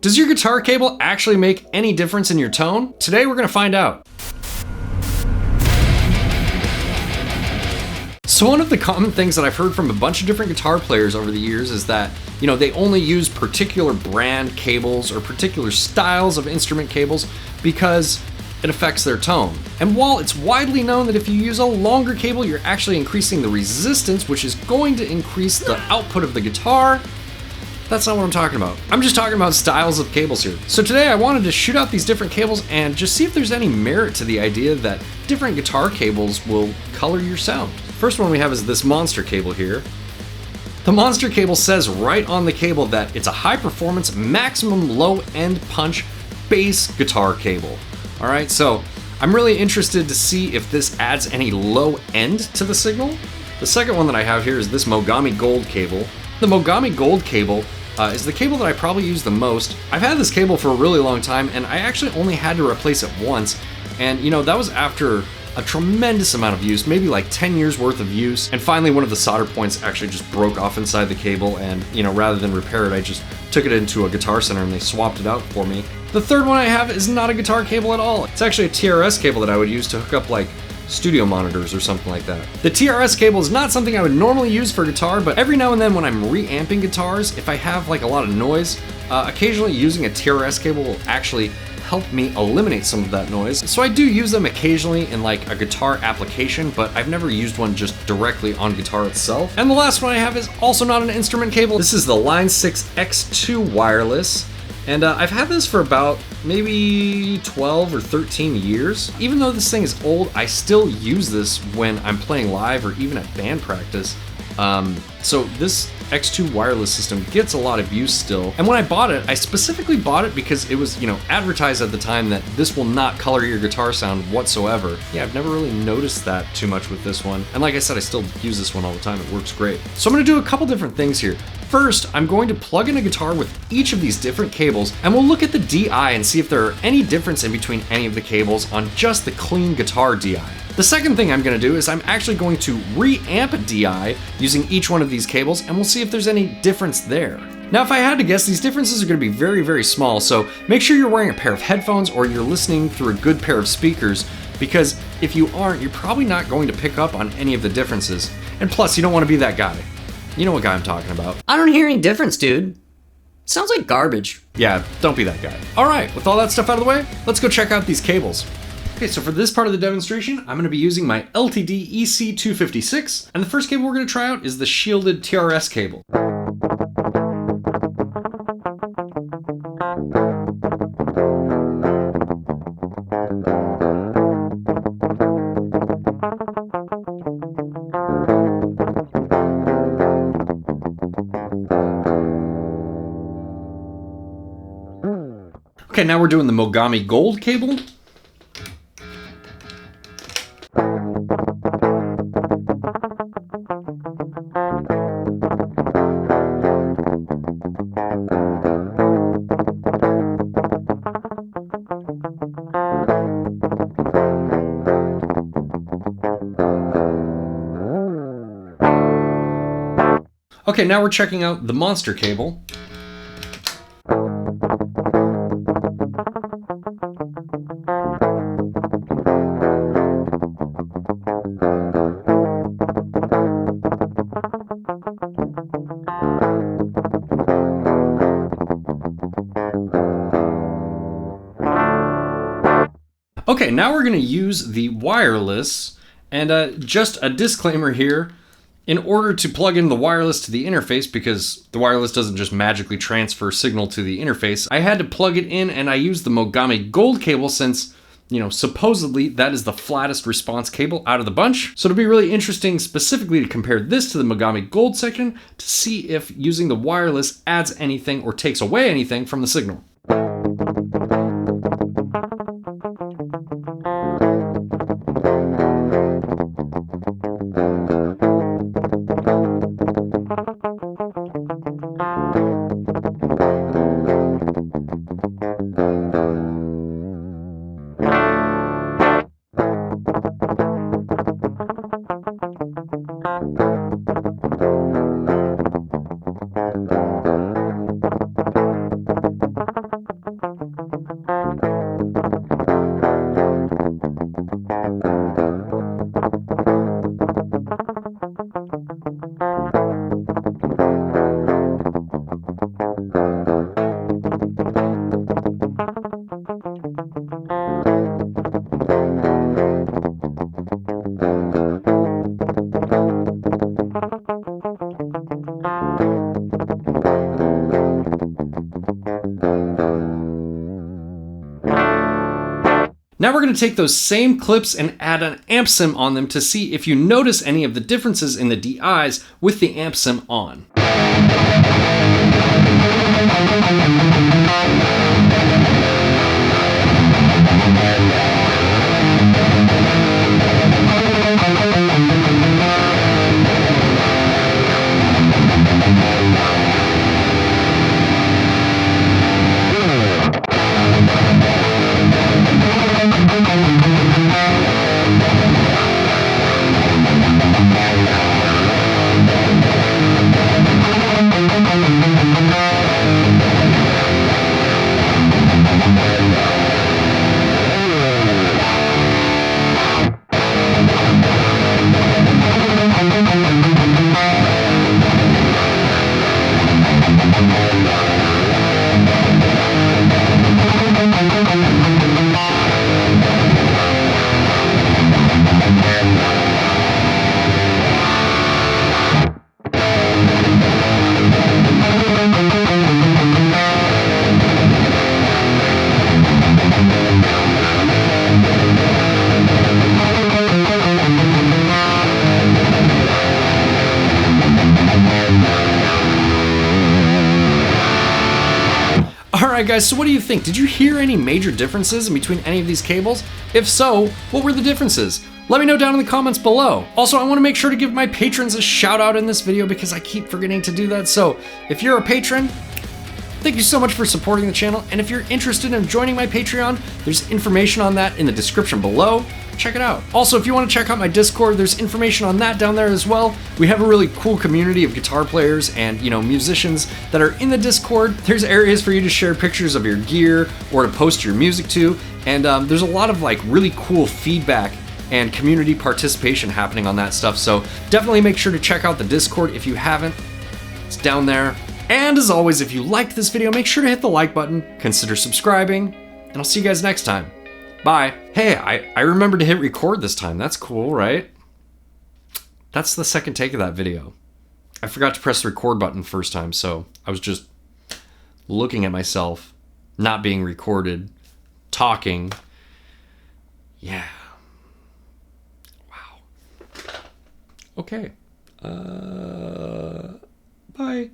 Does your guitar cable actually make any difference in your tone? Today we're gonna find out. So one of the common things that I've heard from a bunch of different guitar players over the years is that, they only use particular brand cables or particular styles of instrument cables because it affects their tone. And while it's widely known that if you use a longer cable, you're actually increasing the resistance, which is going to increase the output of the guitar, that's not what I'm talking about. I'm just talking about styles of cables here. So today I wanted to shoot out these different cables and just see if there's any merit to the idea that different guitar cables will color your sound. First one we have is this monster cable here. The monster cable says right on the cable that it's a high performance, maximum low end punch bass guitar cable. All right, so I'm really interested to see if this adds any low end to the signal. The second one that I have here is this MOGAMI Gold cable. The MOGAMI Gold cable is the cable that I probably use the most. I've had this cable for a really long time and I actually only had to replace it once. And that was after a tremendous amount of use, maybe like 10 years worth of use. And finally one of the solder points actually just broke off inside the cable and, rather than repair it, I just took it into a Guitar Center and they swapped it out for me. The third one I have is not a guitar cable at all. It's actually a TRS cable that I would use to hook up like studio monitors or something like that. The TRS cable is not something I would normally use for guitar, but every now and then when I'm reamping guitars, if I have like a lot of noise, occasionally using a TRS cable will actually help me eliminate some of that noise. So I do use them occasionally in like a guitar application, but I've never used one just directly on guitar itself. And the last one I have is also not an instrument cable. This is the Line 6 X2 wireless. And I've had this for about maybe 12 or 13 years. Even though this thing is old, I still use this when I'm playing live or even at band practice. So this X2 wireless system gets a lot of use still. And when I bought it, I specifically bought it because it was, advertised at the time that this will not color your guitar sound whatsoever. Yeah, I've never really noticed that too much with this one. And like I said, I still use this one all the time. It works great. So I'm gonna do a couple different things here. First, I'm going to plug in a guitar with each of these different cables, and we'll look at the DI and see if there are any difference in between any of the cables on just the clean guitar DI. The second thing I'm going to do is I'm actually going to reamp a DI using each one of these cables, and we'll see if there's any difference there. Now, if I had to guess, these differences are going to be very, very small, so make sure you're wearing a pair of headphones or you're listening through a good pair of speakers, because if you aren't, you're probably not going to pick up on any of the differences. And plus, you don't want to be that guy. You know what guy I'm talking about. I don't hear any difference, dude. Sounds like garbage. Yeah, don't be that guy. All right, with all that stuff out of the way, let's go check out these cables. Okay, so for this part of the demonstration, I'm going to be using my LTD EC256, and the first cable we're going to try out is the shielded TRS cable. Okay, now we're doing the MOGAMI Gold cable. Okay, now we're checking out the monster cable. Okay, now we're going to use the wireless, and just a disclaimer here, in order to plug in the wireless to the interface, because the wireless doesn't just magically transfer signal to the interface, I had to plug it in and I used the MOGAMI Gold cable since, supposedly that is the flattest response cable out of the bunch. So it'll be really interesting specifically to compare this to the MOGAMI Gold section to see if using the wireless adds anything or takes away anything from the signal. Now we're going to take those same clips and add an amp sim on them to see if you notice any of the differences in the DIs with the amp sim on. Alright guys, so what do you think? Did you hear any major differences in between any of these cables? If so, what were the differences? Let me know down in the comments below. Also, I want to make sure to give my patrons a shout out in this video because I keep forgetting to do that. So if you're a patron, thank you so much for supporting the channel. And if you're interested in joining my Patreon, there's information on that in the description below. Check it out. Also, if you want to check out my Discord, there's information on that down there as well. We have a really cool community of guitar players and, musicians that are in the Discord. There's areas for you to share pictures of your gear or to post your music to. And there's a lot of really cool feedback and community participation happening on that stuff. So definitely make sure to check out the Discord if you haven't. It's down there. And as always, if you liked this video, make sure to hit the like button, consider subscribing, and I'll see you guys next time. Bye. Hey, I remembered to hit record this time. That's cool, right? That's the second take of that video. I forgot to press the record button first time, so I was just looking at myself, not being recorded, talking. Yeah. Wow. Okay. Bye.